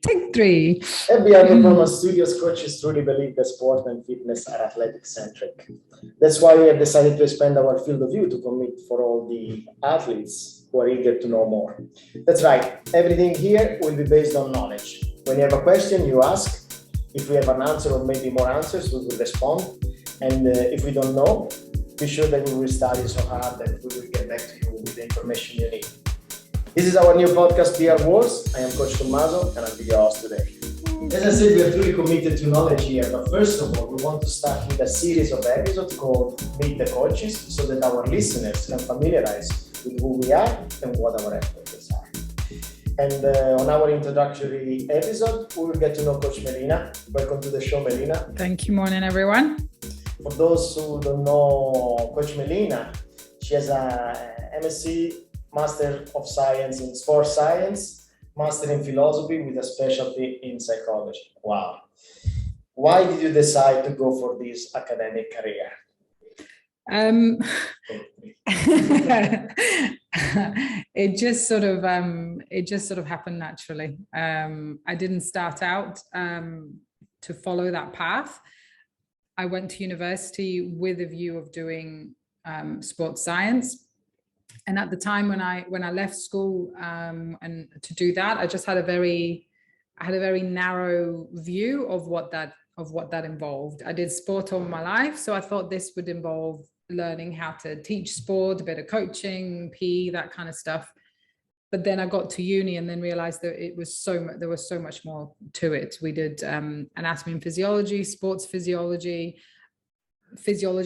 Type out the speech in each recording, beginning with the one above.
Take three. Every performance studios coaches truly believe that sport and fitness are athletic-centric. That's why we have decided to expand our field of view to commit for all the athletes who are eager to know more. That's right, everything here will be based on knowledge. When you have a question, you ask. If we have an answer or maybe more answers, we will respond. And if we don't know, be sure that we will study so hard that we will get back to you with the information you need. This is our new podcast, PR Wars. I am Coach Tommaso, and I'll be your host today. As I said, we are truly committed to knowledge here, but first of all, we want to start with a series of episodes called Meet the Coaches, so that our listeners can familiarize with who we are and what our expertise are. And on our introductory episode, we will get to know Coach Melina. Welcome to the show, Melina. Thank you. Morning, everyone. For those who don't know Coach Melina, she has a MSc, Master of Science in Sports Science, Master in Philosophy with a specialty in Psychology. Wow. Why did you decide to go for this academic career? It just sort of happened naturally. I didn't start out to follow that path. I went to university with a view of doing sports science. And at the time when I left school and to do that, I just had a very narrow view of what that involved. I did sport all my life, so I thought this would involve learning how to teach sport, a bit of coaching, PE, that kind of stuff. But then I got to uni and then realized that there was so much more to it. We did anatomy and physiology, sports physiology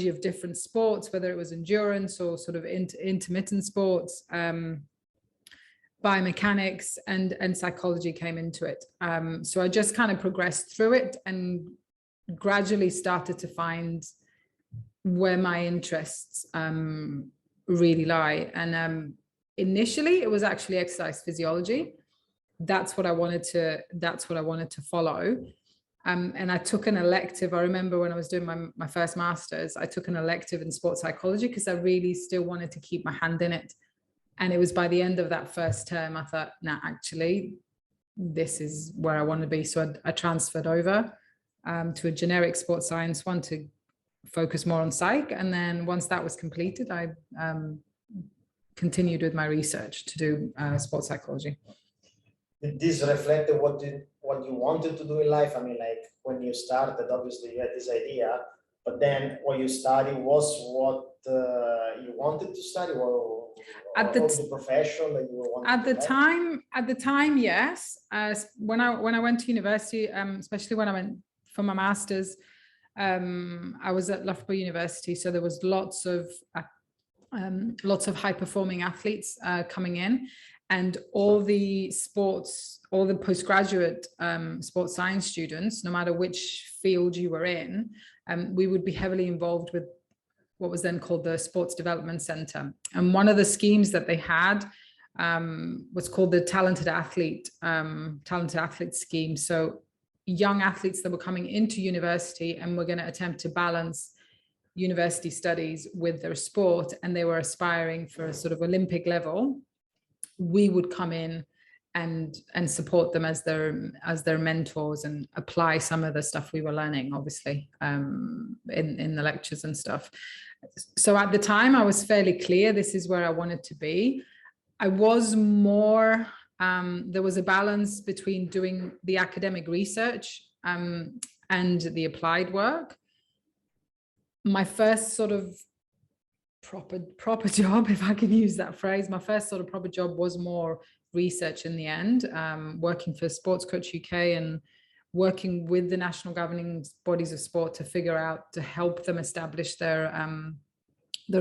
of different sports, whether it was endurance or sort of intermittent sports, biomechanics and psychology came into it. So I just kind of progressed through it and gradually started to find where my interests really lie. And initially it was actually exercise physiology. That's what I wanted to follow. And I took an elective. I remember when I was doing my first master's, I took an elective in sports psychology because I really still wanted to keep my hand in it. And it was by the end of that first term, I thought, nah, actually, this is where I want to be. So I transferred over to a generic sports science one to focus more on psych. And then once that was completed, I continued with my research to do sports psychology. Did this reflect what you wanted to do in life? I mean, like when you started, obviously you had this idea, but then what you studied was what you wanted to study, or the profession that you wanted at the time, yes. When I went to university, especially when I went for my master's, I was at Loughborough University, so there was lots of high performing athletes coming in. And all the postgraduate sports science students, no matter which field you were in, we would be heavily involved with what was then called the Sports Development Center. And one of the schemes that they had was called the Talented Athlete scheme. So young athletes that were coming into university and were going to attempt to balance university studies with their sport, and they were aspiring for a sort of Olympic level, we would come in and support them as their mentors and apply some of the stuff we were learning, obviously, in the lectures and stuff. So at the time, I was fairly clear this is where I wanted to be. I was more, there was a balance between doing the academic research and the applied work. My first sort of proper job, if I can use that phrase, my first sort of proper job was more research in the end, working for Sports Coach UK and working with the national governing bodies of sport to help them establish their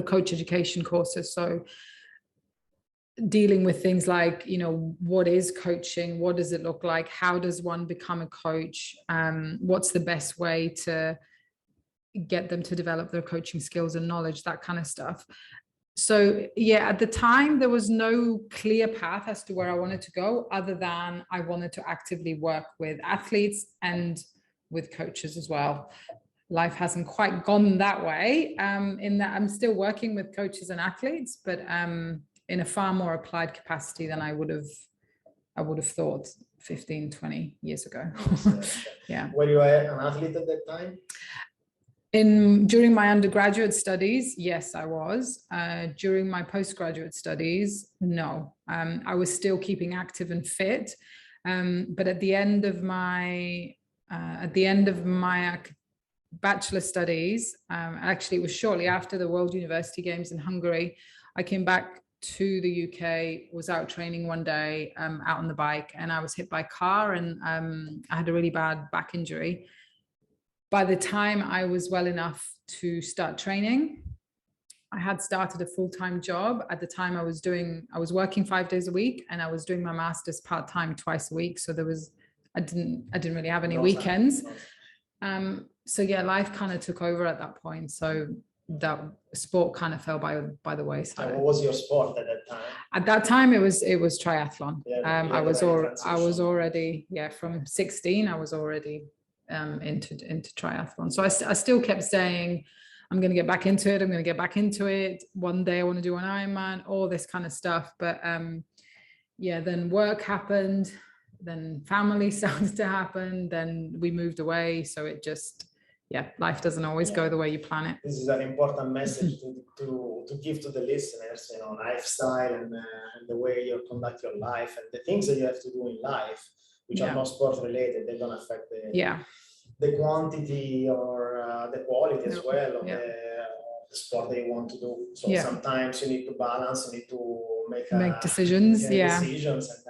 coach education courses. So dealing with things like, what is coaching? What does it look like? How does one become a coach? What's the best way to get them to develop their coaching skills and knowledge, that kind of stuff. So yeah, at the time, there was no clear path as to where I wanted to go, other than I wanted to actively work with athletes and with coaches as well. Life hasn't quite gone that way, in that I'm still working with coaches and athletes, but in a far more applied capacity than I would have thought. 15, 20 years ago. Yeah. Were you an athlete at that time? During my undergraduate studies, yes, I was. During my postgraduate studies, no. I was still keeping active and fit. But at the end of my bachelor studies, actually it was shortly after the World University Games in Hungary, I came back to the UK, was out training one day, out on the bike, and I was hit by a car, and I had a really bad back injury. By the time I was well enough to start training, I had started a full-time job. At the time I was working 5 days a week, and I was doing my master's part-time twice a week. So I didn't really have any weekends. So yeah, life kind of took over at that point. So that sport kind of fell by the wayside. What was your sport at that time? At that time, it was triathlon. Yeah, I was already, from 16, I was already into triathlon. So I still kept saying, I'm going to get back into it. I'm going to get back into it. One day I want to do an Ironman, all this kind of stuff. But then work happened. Then family started to happen. Then we moved away. So it just, life doesn't always go the way you plan it. This is an important message to give to the listeners, lifestyle and the way you conduct your life and the things that you have to do in life, which are not sport related. They don't affect the quantity or the quality as well of the sport that you want to do. So sometimes you need to balance, you need to make decisions. Decisions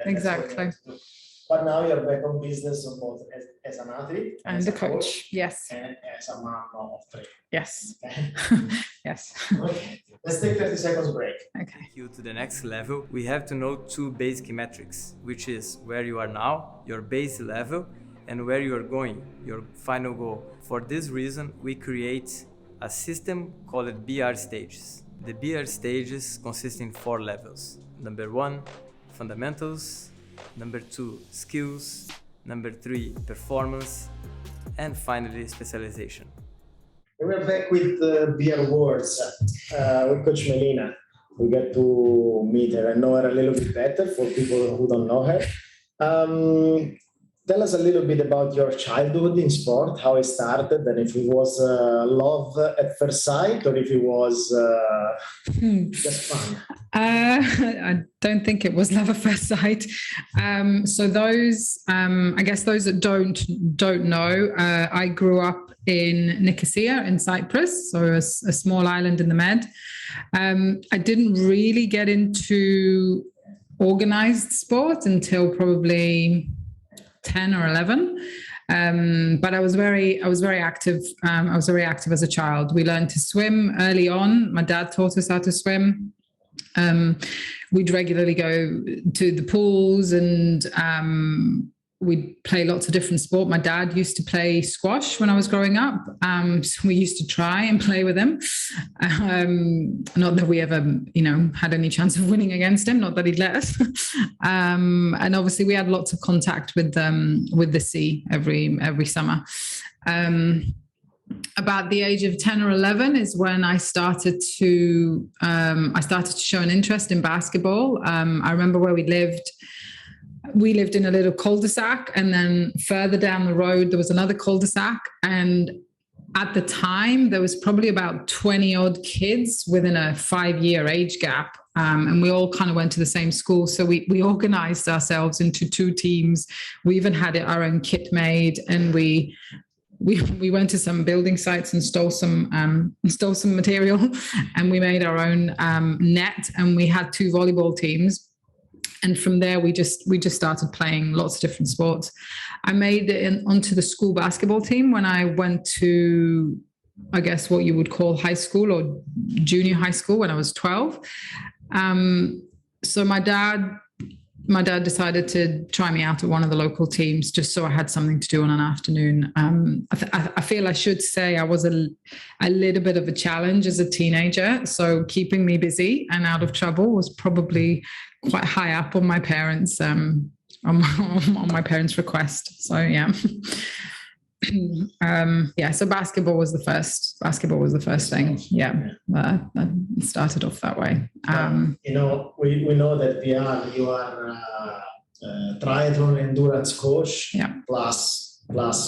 and exactly. But now you're back on business both as an athlete and a coach. Yes. And as a mom of three. Yes. Okay. Yes. Okay. Let's take 30 seconds break. Okay. You to the next level, we have to know two basic metrics, which is where you are now, your base level, and where you are going, your final goal. For this reason, we create a system called BR stages. The BR stages consist in 4 levels. Number 1, fundamentals. Number 2, skills. Number 3, performance. And finally, specialization. We're back with BR words with Coach Melina. We get to meet her and know her a little bit better for people who don't know her. Tell us a little bit about your childhood in sport, how it started, and if it was love at first sight or if it was just fun. I don't think it was love at first sight. So those, I guess those that don't know, I grew up in Nicosia in Cyprus, so a small island in the Med. I didn't really get into organized sport until probably 10 or 11. But I was very active. I was very active as a child. We learned to swim early on. My dad taught us how to swim. We'd regularly go to the pools and we'd play lots of different sport. My dad used to play squash when I was growing up. So we used to try and play with him. Not that we ever, had any chance of winning against him, not that he'd let us. And obviously we had lots of contact with the sea every summer. About the age of 10 or 11 is when I started to show an interest in basketball. I remember where we lived in a little cul-de-sac, and then further down the road there was another cul-de-sac, and at the time there was probably about 20 odd kids within a 5-year age gap, and we all kind of went to the same school, so we organized ourselves into 2 teams. We even had our own kit made, and we went to some building sites and stole some material, and we made our own net, and we had 2 volleyball teams. And from there, we just started playing lots of different sports. I made it onto the school basketball team when I went to, I guess, what you would call high school or junior high school when I was 12. So my dad decided to try me out at one of the local teams just so I had something to do on an afternoon. I feel I should say I was a little bit of a challenge as a teenager. So keeping me busy and out of trouble was probably quite high up on my parents' on my parents' request. So yeah. So basketball was the first thing. Yeah, I started off that way. We know that you are triathlon endurance coach, Yeah. plus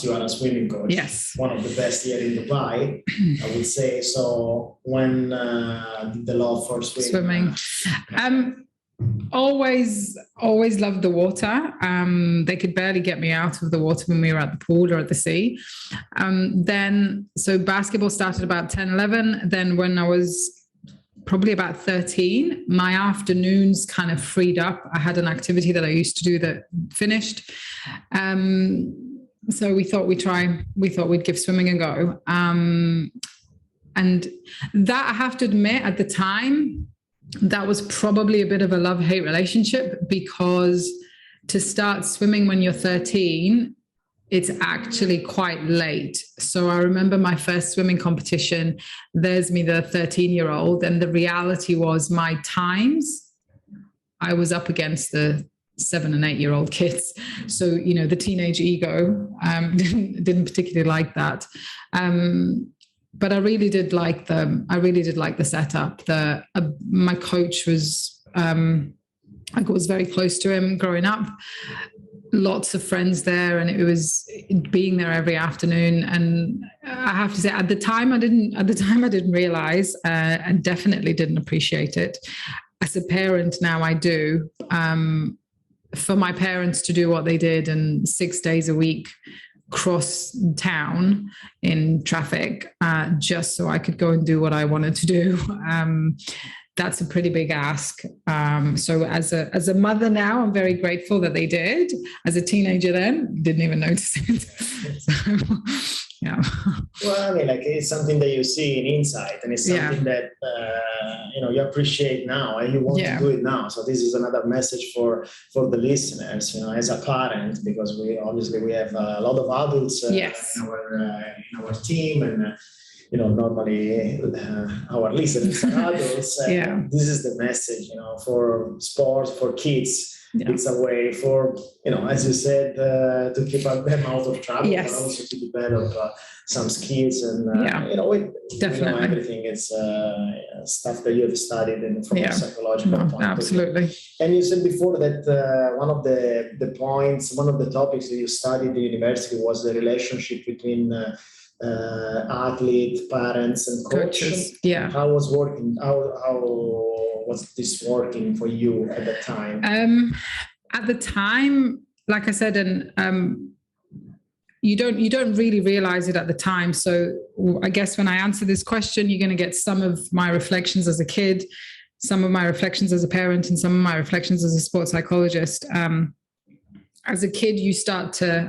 you are a swimming coach. Yes. One of the best here in Dubai, I would say. So when did the love for swimming? Always loved the water. They could barely get me out of the water when we were at the pool or at the sea. So basketball started about 10, 11. Then when I was probably about 13, my afternoons kind of freed up. I had an activity that I used to do that finished. So we thought we'd give swimming a go. And that, I have to admit, at the time, that was probably a bit of a love-hate relationship, because to start swimming when you're 13, it's actually quite late. So I remember my first swimming competition, there's me, the 13-year-old, and the reality was my times, I was up against the 7 and 8-year-old kids. So, the teenage ego didn't particularly like that. But I really did like the setup. My coach was, I was very close to him growing up. Lots of friends there, and it was being there every afternoon. And I have to say, at the time I didn't realize, and definitely didn't appreciate it. As a parent now, I do. For my parents to do what they did and 6 days a week cross town in traffic just so I could go and do what I wanted to do. That's a pretty big ask. So as a mother now, I'm very grateful that they did. As a teenager then, didn't even notice it. So, yeah. Well, I mean, it's something that you see in Insight, and it's something that, you appreciate now, and you want to do it now. So this is another message for the listeners, as a parent, because we have a lot of adults in our team, and normally our listeners are adults. This is the message, for sports, for kids. Yeah. It's a way for, as you said, to keep them out of trouble, but also to develop some skills. And, definitely. Everything is stuff that you have studied and from a psychological point absolutely. of view. And you said before that one of the topics that you studied at the university was the relationship between athlete, parents, and coaches. Yeah. How was this working for you at the time? At the time, like I said, and you don't really realize it at the time. So I guess when I answer this question, you're going to get some of my reflections as a kid, some of my reflections as a parent, and some of my reflections as a sports psychologist. As a kid,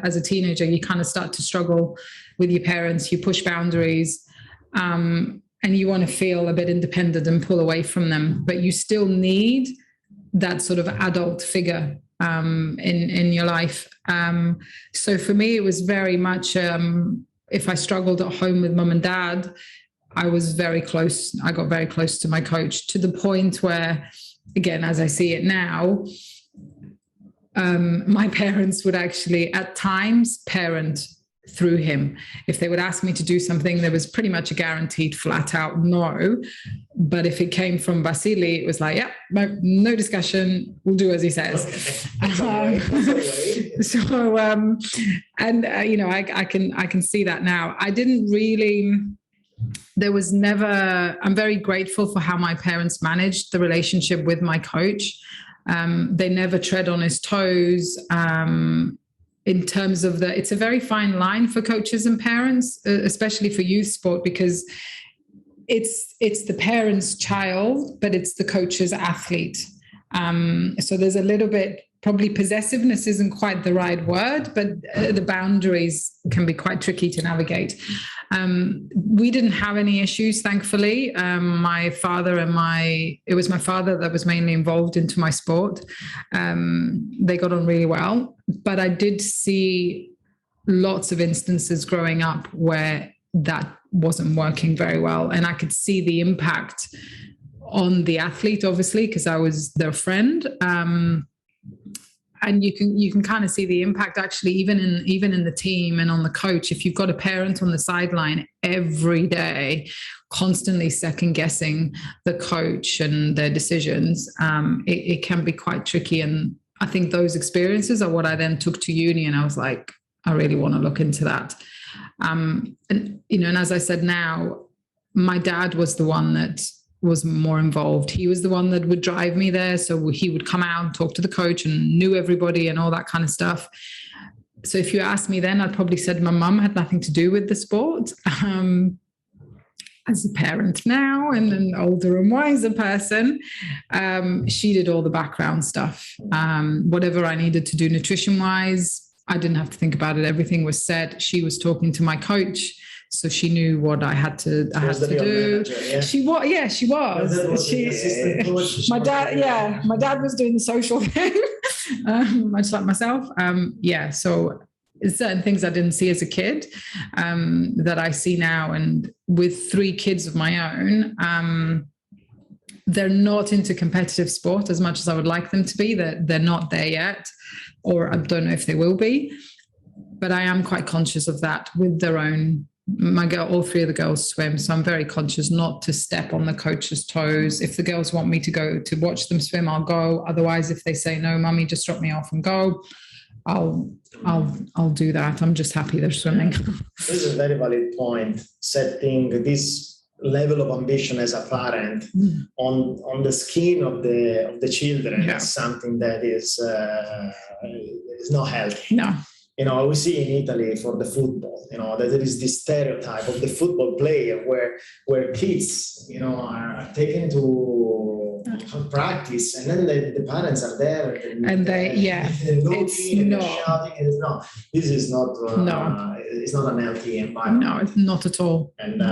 as a teenager, you kind of start to struggle with your parents. You push boundaries, and you want to feel a bit independent and pull away from them, but you still need that sort of adult figure in your life. So for me, it was very much, if I struggled at home with mum and dad, I was very close. I got very close to my coach, to the point where, again, as I see it now, my parents would actually at times parent through him. If they would ask me to do something, there was pretty much a guaranteed flat out no. But if it came from Vasily, it was like, no discussion, we'll do as he says. I can see that now. I didn't really, I'm very grateful for how my parents managed the relationship with my coach. They never tread on his toes. In terms of it's a very fine line for coaches and parents, especially for youth sport, because it's the parent's child, but it's the coach's athlete. So there's a little bit, probably possessiveness isn't quite the right word, but the boundaries can be quite tricky to navigate. We didn't have any issues, thankfully. My father it was my father that was mainly involved into my sport. They got on really well, but I did see lots of instances growing up where that wasn't working very well. And I could see the impact on the athlete, obviously, because I was their friend. And you can kind of see the impact actually even in the team and on the coach. If you've got a parent on the sideline every day, constantly second guessing the coach and their decisions, it can be quite tricky. And I think those experiences are what I then took to uni, and I was like, I really want to look into that. And, you know, and as I said now, my dad was the one that was more involved. He was the one that would drive me there. So he would come out and talk to the coach and knew everybody and all that kind of stuff. So if you asked me then, I'd probably said my mum had nothing to do with the sport. As a parent now and an older and wiser person, she did all the background stuff. Whatever I needed to do nutrition-wise, I didn't have to think about it. Everything was set. She was talking to my coach, so she knew what I had to do. Manager, yeah? She was. My dad was doing the social thing, much like myself. So certain things I didn't see as a kid that I see now. And with 3 kids of my own, they're not into competitive sport as much as I would like them to be. They're not there yet, or I don't know if they will be. But I am quite conscious of that with their own. All 3 of the girls swim, so I'm very conscious not to step on the coach's toes. If the girls want me to go to watch them swim, I'll go. Otherwise, if they say no, mummy, just drop me off and go, I'll do that. I'm just happy they're swimming. This is a very valid point. Setting this level of ambition as a parent on the skin of the children is something that is not healthy. No. You know, we see in Italy for the football, you know, that there is this stereotype of the football player where kids, you know, are taken to practice, and then the parents are there and it's not. This is not. It's not an healthy environment. No, it's not at all. And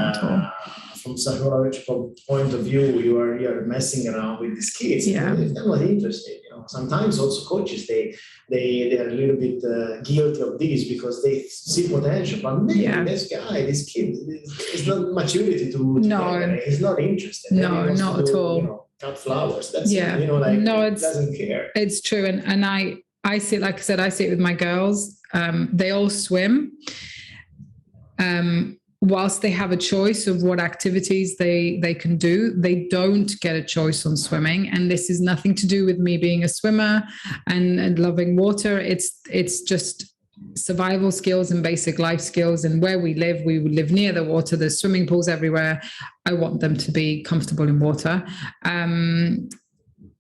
from psychological point of view, you are messing around with these kids. Yeah. If they're not interested, you know. Sometimes also coaches they are a little bit guilty of this because they see potential, but maybe this kid is not maturity to he's not interested. No, not at all. You know, cut flowers. That's it, you know, like it doesn't care. It's true, and I see it, like I said, I see it with my girls. They all swim. Whilst they have a choice of what activities they can do, they don't get a choice on swimming. And this is nothing to do with me being a swimmer and loving water. It's just survival skills and basic life skills. And where we would live near the water. There's swimming pools everywhere. I want them to be comfortable in water. I'm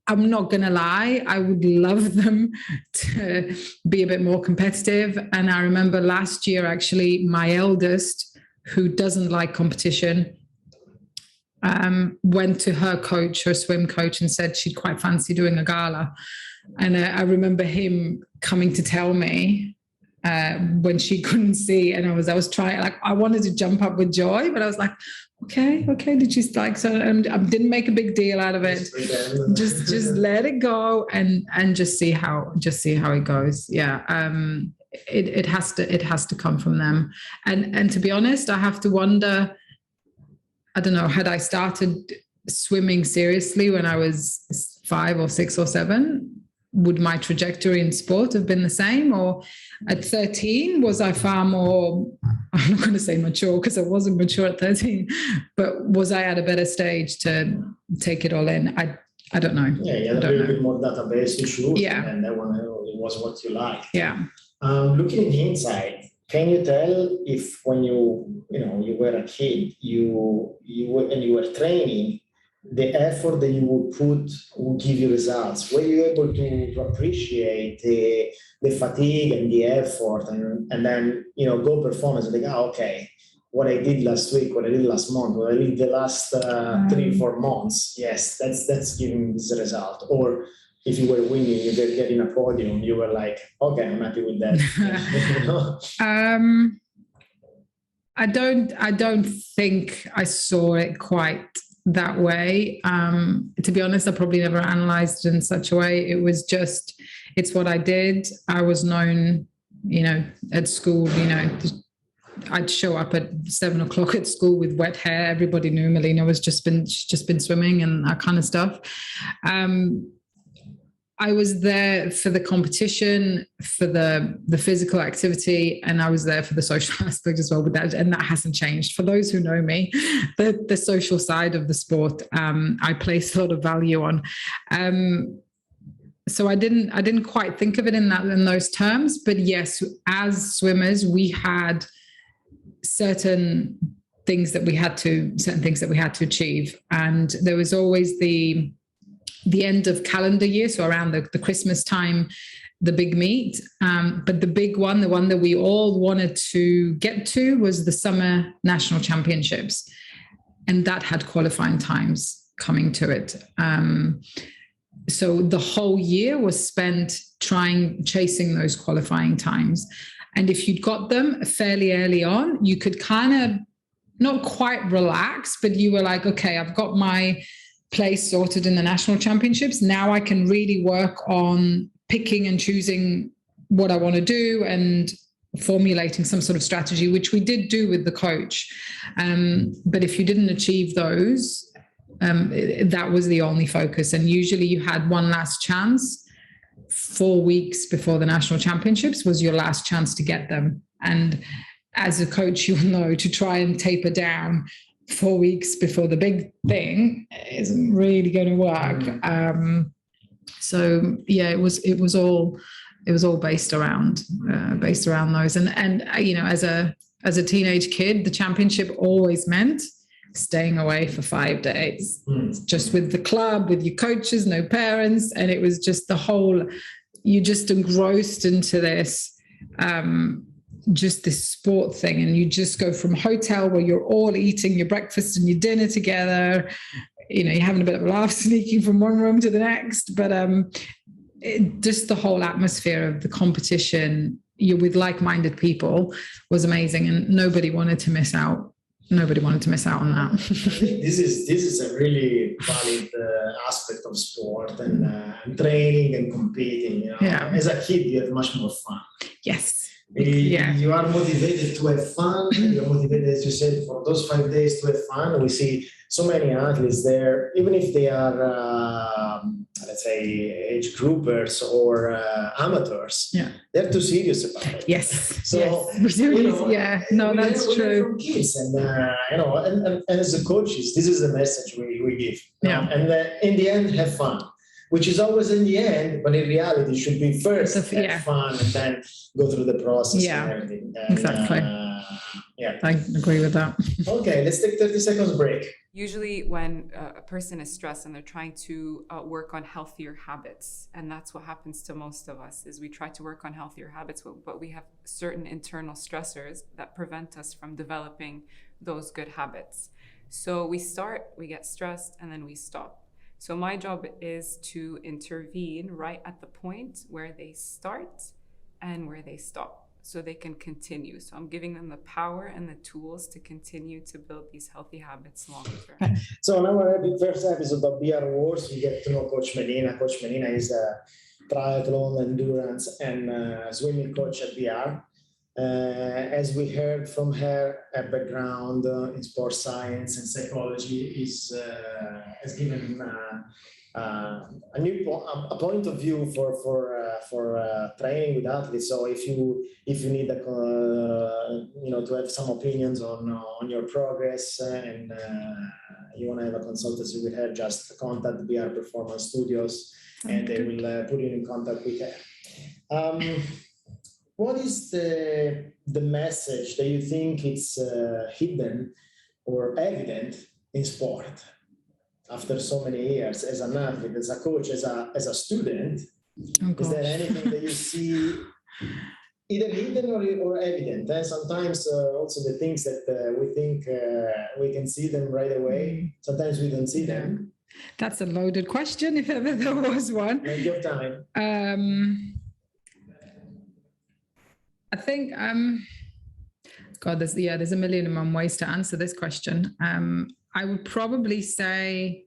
not going to lie, I would love them to be a bit more competitive. And I remember last year, actually, my eldest, who doesn't like competition, went to her swim coach, and said she'd quite fancy doing a gala. And I remember him coming to tell me when she couldn't see, and I was trying, like, I wanted to jump up with joy, but I was like, okay, did you like, so I didn't make a big deal out of it. Just let it go and just see how it goes. Yeah. It has to come from them. And to be honest, I have to wonder, I don't know, had I started swimming seriously when I was 5 or 6 or 7, would my trajectory in sport have been the same? Or at 13, was I far more, I'm not going to say mature because I wasn't mature at 13, but was I at a better stage to take it all in? I don't know. Yeah, you had a little bit more database to shoot. Yeah. And that one was what you liked. Yeah. Looking in hindsight, can you tell if when you were a kid, you were training, the effort that you would put would give you results? Were you able to appreciate the fatigue and the effort and then, go performance and think, okay, what I did last week, what I did last month, what I did the last 3-4 months, yes, that's giving this result. Or if you were winning, you were getting a podium, you were like, okay, I'm happy with that. I don't think I saw it quite that way. To be honest, I probably never analyzed it in such a way. It was just, it's what I did. I was known, at school, I'd show up at 7 o'clock at school with wet hair. Everybody knew Melina was just been swimming and that kind of stuff. I was there for the competition, for the physical activity, and I was there for the social aspect as well with that. And that hasn't changed. For those who know me, the social side of the sport, I place a lot of value on. so I didn't quite think of it in those terms, but yes, as swimmers, we had certain things that we had to achieve. And there was always the end of calendar year. So around the Christmas time, the big meet. But the big one, the one that we all wanted to get to, was the summer national championships. And that had qualifying times coming to it. So the whole year was spent chasing those qualifying times. And if you'd got them fairly early on, you could kind of not quite relax, but you were like, okay, I've got my place sorted in the national championships. Now I can really work on picking and choosing what I want to do and formulating some sort of strategy, which we did do with the coach. But if you didn't achieve those, that was the only focus. And usually you had one last chance. 4 weeks before the national championships was your last chance to get them. And as a coach, you'll know to try and taper down 4 weeks before the big thing isn't really going to work. So yeah, it was all based around those. And you know, as a teenage kid, the championship always meant staying away for 5 days, just with the club, with your coaches, no parents. And it was just you just engrossed into this, just this sport thing. And you just go from hotel where you're all eating your breakfast and your dinner together, you know, you're having a bit of a laugh, sneaking from one room to the next. But just the whole atmosphere of the competition, you're with like-minded people, was amazing. And nobody wanted to miss out on that. This is a really valid aspect of sport and training and competing. You know? Yeah. As a kid, you have much more fun. Yes. You are motivated to have fun. You're motivated, as you said, for those 5 days to have fun. We see so many athletes there, even if they are, let's say, age groupers or amateurs. Yeah, they're too serious about it. Yes. So yes. You know, yeah, no, that's true. From kids, and you know, and as a coaches, this is the message we give. Yeah. And in the end, have fun. Which is always in the end, but in reality, should be first have fun and then go through the process and everything. And, exactly. Yeah, I agree with that. Okay, let's take 30 seconds break. Usually when a person is stressed and they're trying to work on healthier habits, and that's what happens to most of us, is we try to work on healthier habits, but we have certain internal stressors that prevent us from developing those good habits. So we get stressed, and then we stop. So my job is to intervene right at the point where they start and where they stop, so they can continue. So I'm giving them the power and the tools to continue to build these healthy habits long term. So in our first episode of BR Wars, we get to know Coach Melina. Coach Melina is a triathlon, endurance, and swimming coach at BR. As we heard from her, her background in sports science and psychology has given a new point of view for training with athletes. So if you need to have some opinions on your progress and you want to have a consultancy with her, just contact BR Performance Studios and they will put you in contact with her. What is the message that you think it's hidden or evident in sport after so many years as an athlete, as a coach, as a student? Is there anything that you see either hidden or evident? And sometimes also the things that we think we can see them right away, sometimes we don't see them. That's a loaded question, if ever there was one. Make your time. I think, God, there's a million and one ways to answer this question. I would probably say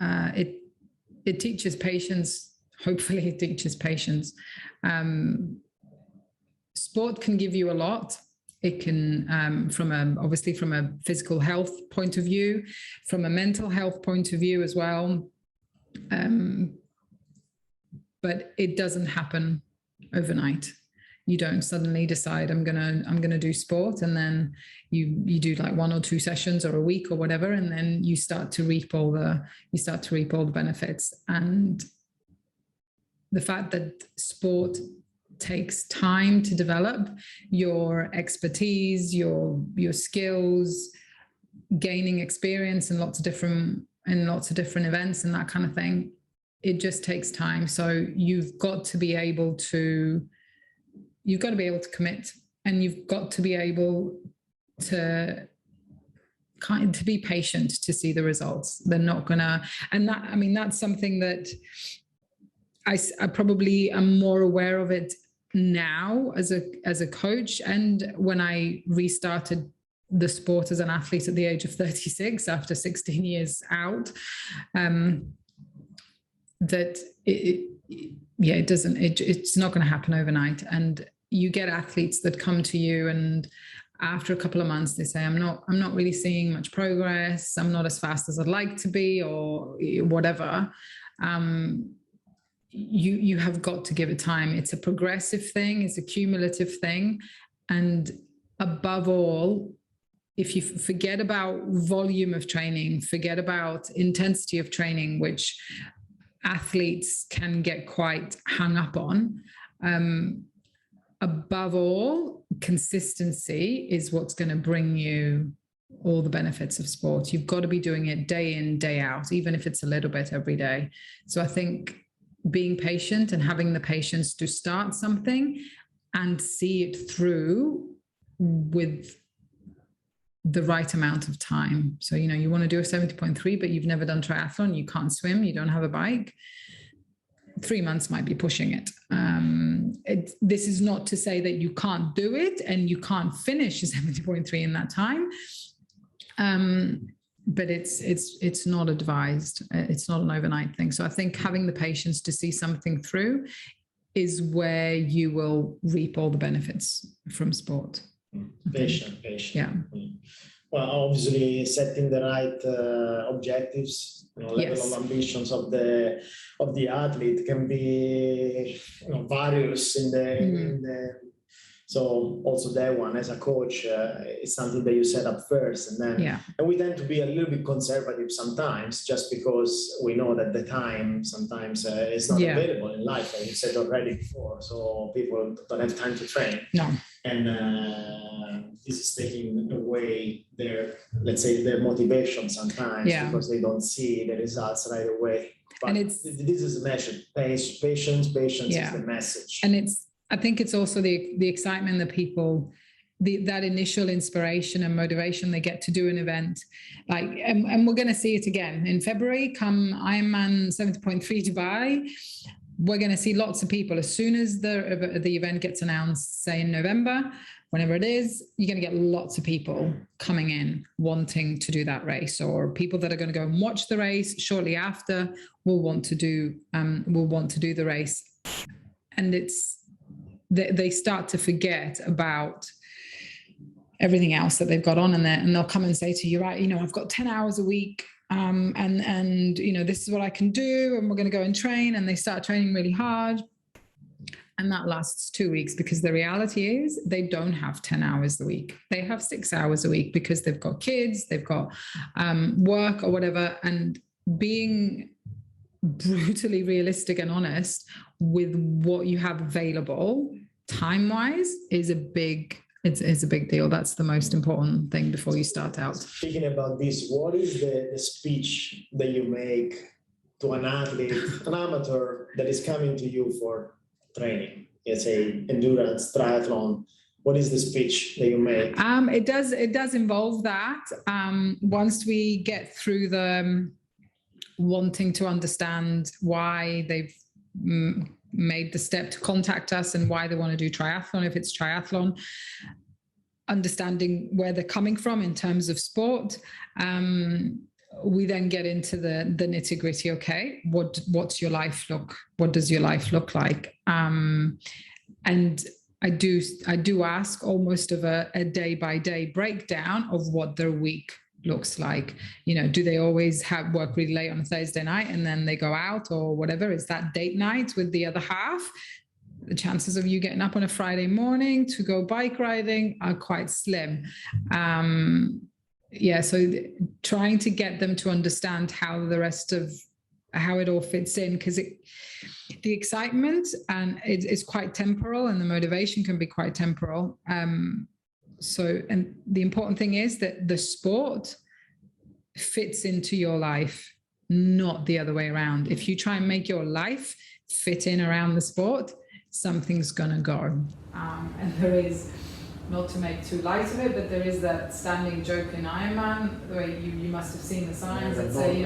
it teaches patience. Hopefully it teaches patience. Sport can give you a lot. It can, obviously from a physical health point of view, from a mental health point of view as well. But it doesn't happen overnight. You don't suddenly decide I'm gonna do sport, and then you do like 1 or 2 sessions or a week or whatever, and then you start to reap all the benefits. And the fact that sport takes time to develop your expertise, your skills, gaining experience in lots of different events and that kind of thing. It just takes time. So you've got to be able to commit, and you've got to be able to be patient to see the results. They're not gonna, and that, I mean, that's something that I probably am more aware of it now as a coach. And when I restarted the sport as an athlete at the age of 36 after 16 years out, that it's not going to happen overnight. And you get athletes that come to you, and after a couple of months they say, I'm not really seeing much progress, I'm not as fast as I'd like to be, or whatever. You have got to give it time. It's a progressive thing, it's a cumulative thing. And above all, if you forget about volume of training, forget about intensity of training, which athletes can get quite hung up on, above all, consistency is what's going to bring you all the benefits of sport. You've got to be doing it day in, day out, even if it's a little bit every day. So I think being patient and having the patience to start something and see it through with the right amount of time. So, you want to do a 70.3, but you've never done triathlon, you can't swim, you don't have a bike. 3 months might be pushing it. This is not to say that you can't do it and you can't finish a 70.3 in that time. But it's not advised. It's not an overnight thing. So I think having the patience to see something through is where you will reap all the benefits from sport. Patient. Yeah. Well, obviously setting the right objectives, level Yes. of ambitions of the athlete can be various in the. So also that one, as a coach, is something that you set up first, and then and we tend to be a little bit conservative sometimes, just because we know that the time sometimes is not available in life, like you said already before. So people don't have time to train. No. And this is taking away their, let's say, their motivation sometimes, because they don't see the results right away. But this is a message. Patience is the message. And I think it's also the excitement that people, that initial inspiration and motivation they get to do an event. And we're going to see it again in February, come Ironman 70.3 Dubai. We're going to see lots of people. As soon as the event gets announced, say in November, whenever it is, you're going to get lots of people coming in wanting to do that race, or people that are going to go and watch the race shortly after will want to do the race. And they start to forget about everything else that they've got on in there, and they'll come and say to you, right, I've got 10 hours a week, and this is what I can do, and we're going to go and train, and they start training really hard, and that lasts 2 weeks, because the reality is they don't have 10 hours a week. They have 6 hours a week, because they've got kids, they've got work or whatever. And being brutally realistic and honest with what you have available time-wise is a big deal. That's the most important thing before you start out. Speaking about this, what is the speech that you make to an athlete, an amateur that is coming to you for training, let's say endurance, triathlon? What is the speech that you make? It does involve that. Once we get through the wanting to understand why they've made the step to contact us and why they want to do triathlon, if it's triathlon, understanding where they're coming from in terms of sport, we then get into the nitty-gritty. Okay, what does your life look like? And I do ask almost of a day-by-day breakdown of what their week looks like. Do they always work really late on a Thursday night and then they go out or whatever? Is that date night with the other half? The chances of you getting up on a Friday morning to go bike riding are quite slim. So trying to get them to understand how it all fits in, because The excitement and it's quite temporal, and the motivation can be quite temporal. So, and the important thing is that the sport fits into your life, not the other way around. If you try and make your life fit in around the sport, something's gonna go. And there is, not to make too light of it, but there is that standing joke in Ironman, where you must have seen the signs that say,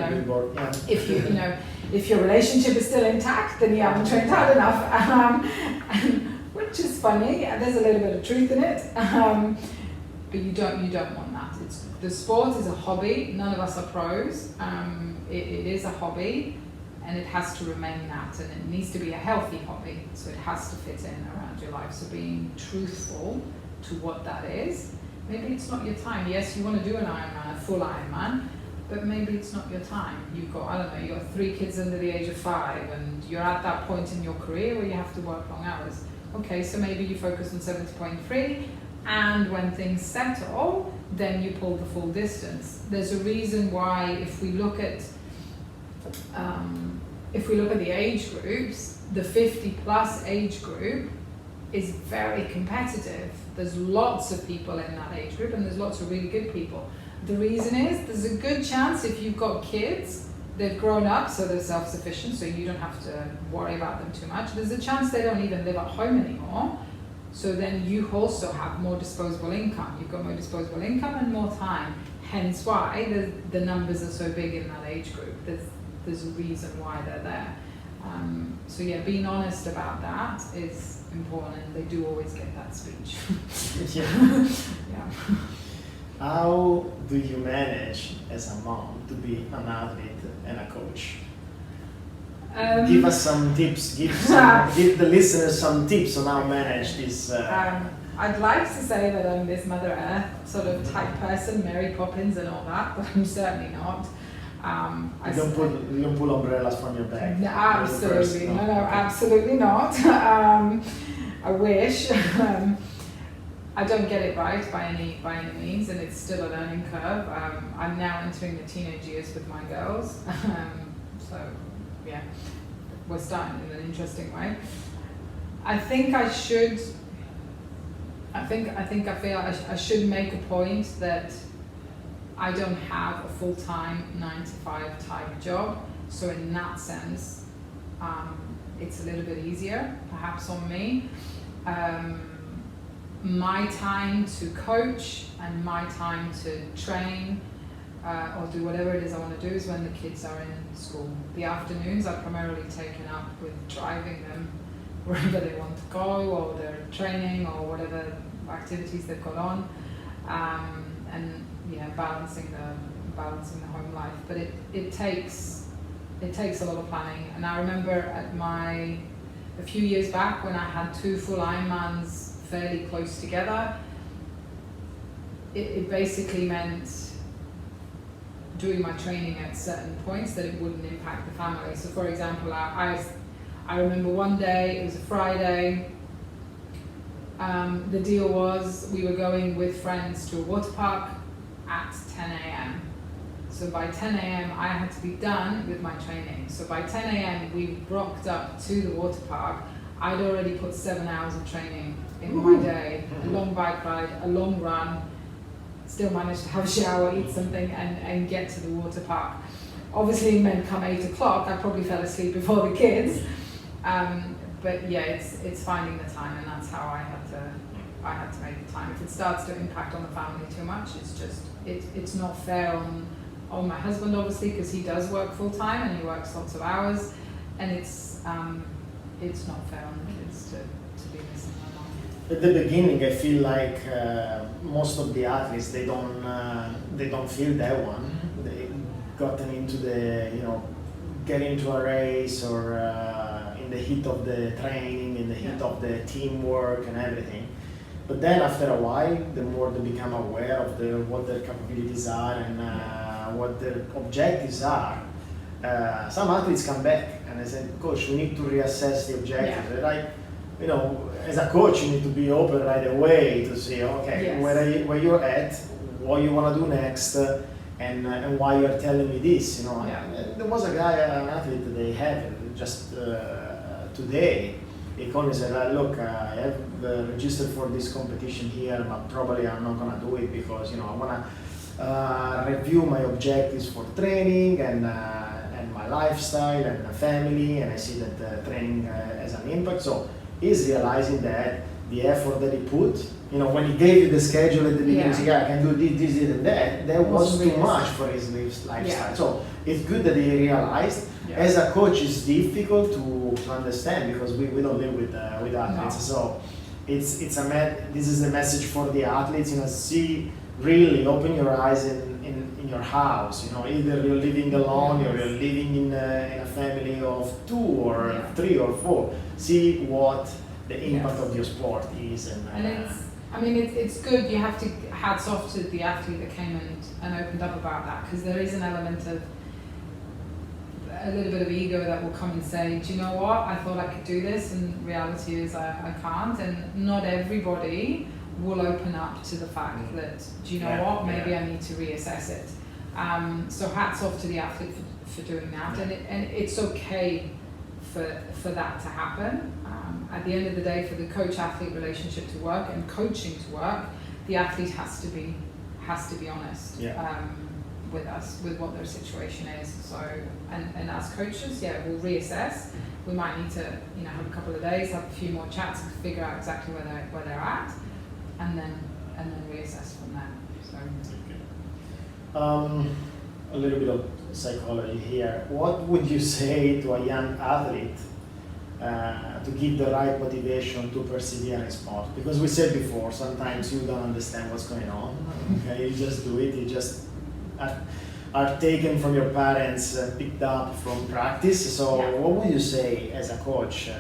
if your relationship is still intact, then you haven't trained hard enough. Which is funny. There's a little bit of truth in it, but you don't want that. The sport is a hobby. None of us are pros. It is a hobby, and it has to remain that, and it needs to be a healthy hobby. So it has to fit in around your life. So being truthful to what that is. Maybe it's not your time. Yes, you want to do an Ironman, a full Ironman, but maybe it's not your time. You've got, you've got 3 kids under the age of 5, and you're at that point in your career where you have to work long hours. Okay, so maybe you focus on 70.3, and when things settle, then you pull the full distance. There's a reason why, if we look at the age groups, the 50 plus age group is very competitive. There's lots of people in that age group, and there's lots of really good people. The reason is, there's a good chance if you've got kids, they've grown up, so they're self-sufficient, so you don't have to worry about them too much. There's a chance they don't even live at home anymore, so then you also have more disposable income. You've got more disposable income and more time, hence why the numbers are so big in that age group. There's a reason why they're there. So yeah, being honest about that is important, and they do always get that speech. Yeah. Yeah. How do you manage as a mom to be an athlete and a coach? Give us some tips, give the listeners some tips on how to manage this. I'd like to say that I'm this Mother Earth sort of type person, Mary Poppins and all that, but I'm certainly not. You don't pull umbrellas from your bag. No, absolutely, no, absolutely not. I wish. I don't get it right by any means, and it's still a learning curve. I'm now entering the teenage years with my girls, so yeah, we're starting in an interesting way. I think I should. I feel I should make a point that I don't have a full-time 9-to-5 type job, so in that sense, it's a little bit easier, perhaps on me. My time to coach and my time to train or do whatever it is I want to do is when the kids are in school. The afternoons are primarily taken up with driving them wherever they want to go, or their training, or whatever activities they've got on, and yeah, balancing the home life. But it takes a lot of planning. And I remember a few years back when I had 2 full Ironmans fairly close together, it basically meant doing my training at certain points that it wouldn't impact the family. So for example, I remember one day, it was a Friday, the deal was we were going with friends to a water park at 10 a.m. So by 10 a.m. I had to be done with my training. So by 10 a.m. we rocked up to the water park. I'd already put 7 hours of training in my day, a long bike ride, a long run, still managed to have a shower, eat something, and get to the water park. Obviously it meant come 8 o'clock, I probably fell asleep before the kids. But yeah, it's finding the time, and that's how I had to make the time. If it starts to impact on the family too much, it's not fair on my husband, obviously, because he does work full time and he works lots of hours, and it's not fair on the kids to be missing my mom. At the beginning, I feel like most of the athletes they don't feel that one. They gotten into get into a race or in the heat of the training, in the heat of the teamwork and everything. But then after a while, the more they become aware of what their capabilities are and what their objectives are, some athletes come back and they say, "Coach, we need to reassess the objectives." Yeah. Like, as a coach, you need to be open right away to say, okay, where you're at, what you want to do next, and why you're telling me this. There was a guy, an athlete that they had just today, he called me and said, look, I have registered for this competition here, but probably I'm not gonna do it because I wanna review my objectives for training and my lifestyle and the family, and I see that training has an impact. So he's realizing that the effort that he put, when he gave you the schedule at the beginning, I can do this, and that was too much for his lifestyle. Yeah. So it's good that he realized. Yeah. As a coach, it's difficult to understand because we don't live with athletes. No. So this is the message for the athletes. See, really open your eyes in your house. Either you're living alone or you're living in a family of 2 or 3 or 4. See what the impact of your sport is. It's good. You have to hats off to the athlete that came and opened up about that, because there is an element of a little bit of ego that will come and say, do you know what, I thought I could do this, and reality is I can't. And not everybody will open up to the fact that, do you know what, maybe I need to reassess it. So hats off to the athlete for doing that, and it's okay for that to happen. At the end of the day, for the coach-athlete relationship to work and coaching to work, the athlete has to be honest with us, with what their situation is. So, and as coaches, we'll reassess. We might need to, have a couple of days, have a few more chats to figure out exactly where they're at, and then reassess from there. So. A little bit of psychology here. What would you say to a young athlete to give the right motivation to persevere in sport? Because we said before, sometimes you don't understand what's going on. Okay, you just do it. You just are taken from your parents, picked up from practice. So what would you say as a coach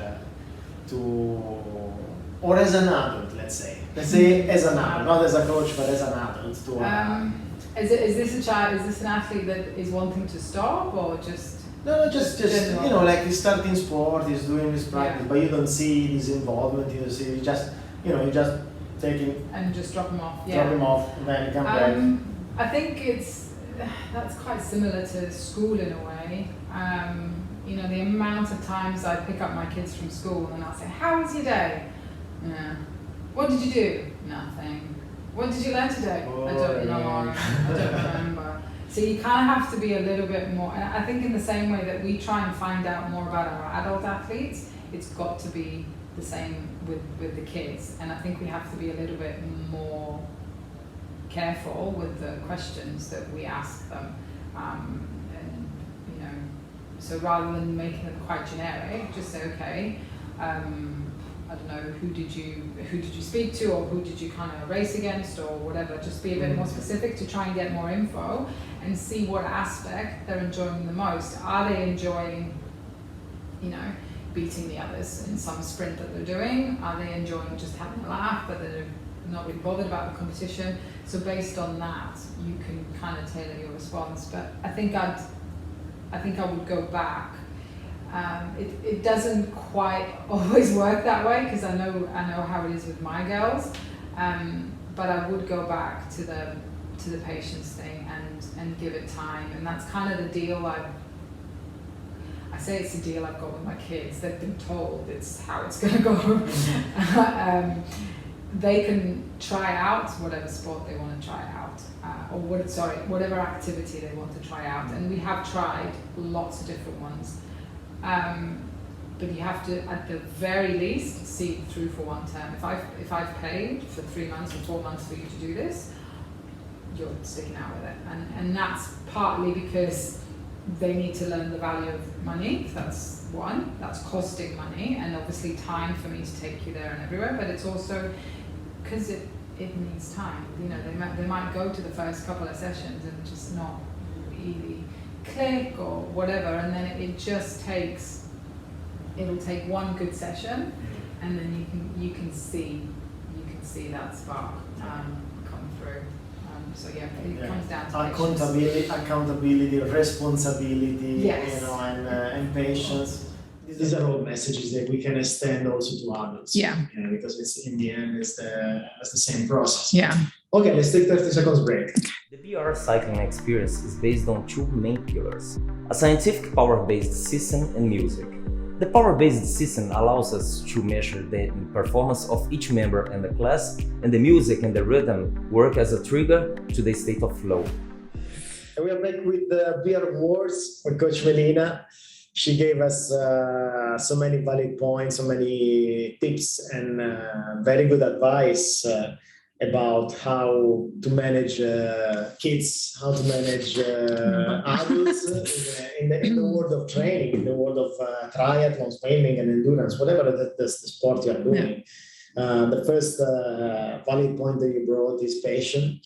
or as an adult, let's say as an adult, not as a coach, but as an adult is this an athlete that is wanting to stop, or just? No, just like he's starting sport, he's doing this practice, but you don't see his involvement. You just take him and just drop him off. Drop him off, and then come back. I think that's quite similar to school in a way. The amount of times I pick up my kids from school and I'll say, "How was your day?" What did you do? Nothing. What did you learn today? I don't know. I don't remember. So you kind of have to be a little bit more, and I think in the same way that we try and find out more about our adult athletes, it's got to be the same with the kids. And I think we have to be a little bit more careful with the questions that we ask them. So rather than making them quite generic, just say, okay, I don't know, who did you speak to, or who did you kind of race against, or whatever. Just be a bit more specific to try and get more info and see what aspect they're enjoying the most. Are they enjoying, beating the others in some sprint that they're doing? Are they enjoying just having a laugh, but they're not really bothered about the competition? So based on that, you can kind of tailor your response. But I think I would go back. It doesn't quite always work that way, because I know how it is with my girls, but I would go back to the patience thing and give it time. And that's kind of the deal I say it's a deal I've got with my kids. They've been told it's how it's going to go. They can try out whatever sport they want to try out, whatever activity they want to try out. And we have tried lots of different ones. But you have to, at the very least, see it through for one term. If I've paid for 3 months or 4 months for you to do this, you're sticking out with it. And that's partly because they need to learn the value of money. That's one. That's costing money, and obviously time for me to take you there and everywhere. But it's also because it needs time. They might go to the first couple of sessions and just not really click or whatever, and then it'll take one good session, and then you can see that spark come through. It comes down to accountability, responsibility, and patience. These are all messages that we can extend also to adults. Because it's in the end it's the same process. Okay, let's take 30 seconds break. The BR cycling experience is based on 2 main pillars: a scientific power-based system and music. The power-based system allows us to measure the performance of each member in the class, and the music and the rhythm work as a trigger to the state of flow. And we are back with the beer wars with Coach Melina. She gave us so many valid points, so many tips, and very good advice about how to manage kids, how to manage adults in the world of training, in the world of triathlon, swimming, and endurance, whatever the sport you are doing. The first valid point that you brought is patience,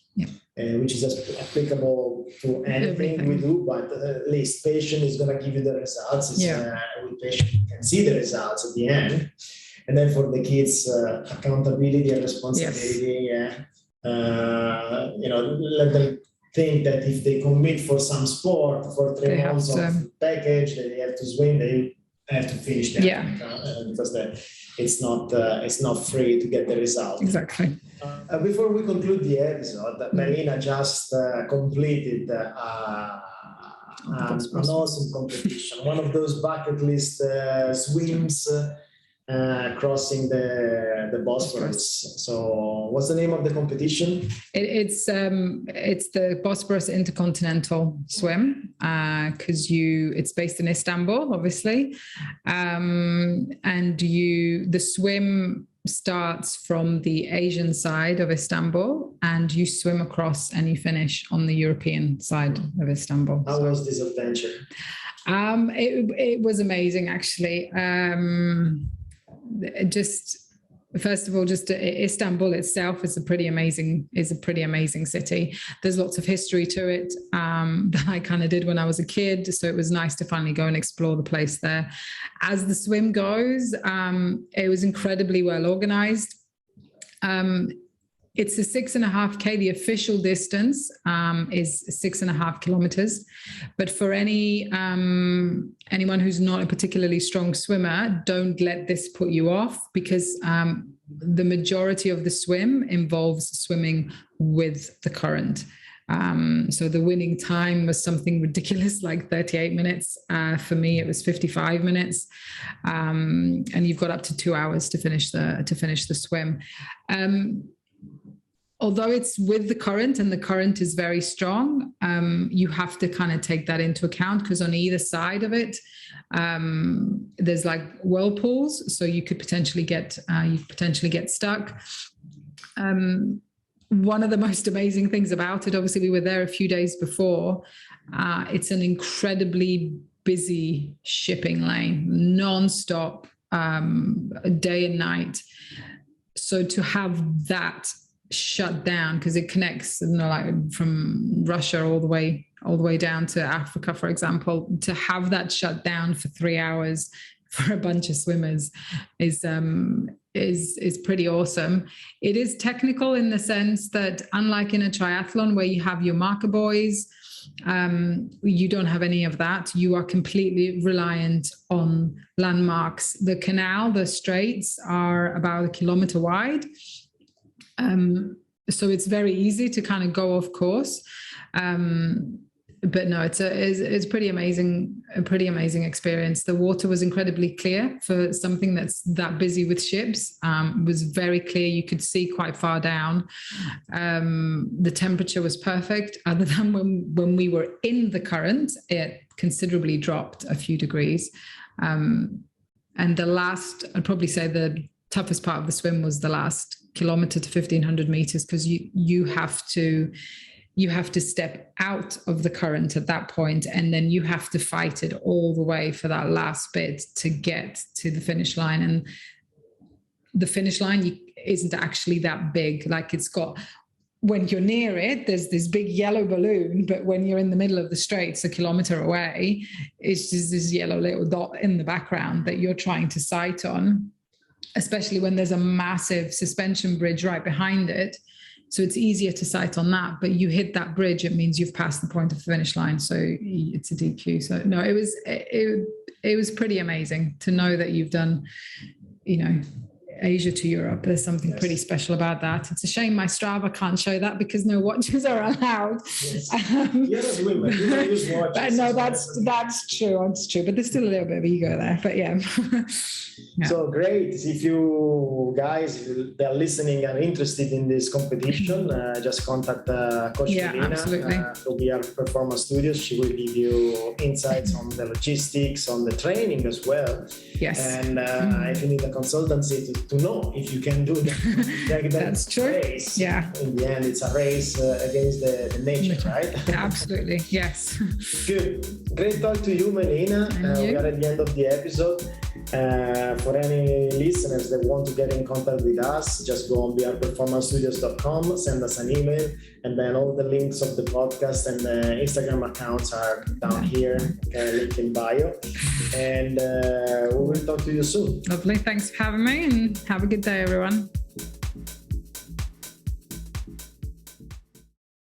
which is applicable to anything we do, but at least patience is going to give you the results. With patience, you can see the results at the end. And then for the kids, accountability and responsibility. Let them think that if they commit for some sport for 3 months of package, that they have to swim, they have to finish them. Because it's not free to get the result. Exactly. Before we conclude the episode, Melina just completed an awesome competition. One of those bucket list swims crossing the Bosphorus. So what's the name of the competition? It's the Bosphorus Intercontinental Swim, because it's based in Istanbul, obviously, and the swim starts from the Asian side of Istanbul, and you swim across and you finish on the European side of Istanbul. How was this adventure? It was amazing, actually. First of all, Istanbul itself is a pretty amazing city. There's lots of history to it that I kind of did when I was a kid, so it was nice to finally go and explore the place there. As the swim goes, it was incredibly well organized. It's a 6.5K. The official distance is 6.5 kilometers. But for anyone who's not a particularly strong swimmer, don't let this put you off, because the majority of the swim involves swimming with the current. So the winning time was something ridiculous, like 38 minutes. For me, it was 55 minutes. And you've got up to 2 hours to finish the swim. Although it's with the current and the current is very strong, you have to kind of take that into account, because on either side of it, there's like whirlpools, so you could potentially get stuck. One of the most amazing things about it, obviously, we were there a few days before. It's an incredibly busy shipping lane, non-stop, day and night. So to have that shut down, because it connects, like from Russia all the way down to Africa, for example, to have that shut down for 3 hours for a bunch of swimmers is pretty awesome. It is technical in the sense that, unlike in a triathlon where you have your marker buoys, you don't have any of that. You are completely reliant on landmarks. The canal, the straits, are about 1 kilometer wide. So it's very easy to kind of go off course. But no, it's a pretty amazing experience. The water was incredibly clear for something that's that busy with ships. It was very clear. You could see quite far down. The temperature was perfect, other than when we were in the current, it considerably dropped a few degrees. And I'd probably say the toughest part of the swim was the last kilometer to 1,500 meters, because you have to step out of the current at that point, and then you have to fight it all the way for that last bit to get to the finish line. And the finish line isn't actually that big. Like, it's got, when you're near it, there's this big yellow balloon, but when you're in the middle of the straits, 1 kilometer away, it's just this yellow little dot in the background that you're trying to sight on, especially when there's a massive suspension bridge right behind it. So it's easier to sight on that, but you hit that bridge, it means you've passed the point of the finish line. So it's a DQ. So no, it was pretty amazing to know that you've done, Asia to Europe. There's something pretty special about that. It's a shame my Strava can't show that because no watches are allowed. Yes. You're a swimmer. You don't use watches. But no, that's true. It's true. But there's still a little bit of ego there. But yeah. Yeah. So great. If you guys that are listening are interested in this competition, just contact Coach Melina from VR Performance Studios. She will give you insights on the logistics, on the training as well. Yes. And if you need a consultancy to know if you can do that that's true. Race. Yeah. In the end, it's a race against the nature, right? Absolutely. Yes. Good. Great talk to you, Melina. We are at the end of the episode. For any listeners that want to get in contact with us, just go on brperformancestudios.com, send us an email, and then all the links of the podcast and the Instagram accounts are down here, link in bio. And we will talk to you soon. Lovely. Thanks for having me, and have a good day, everyone.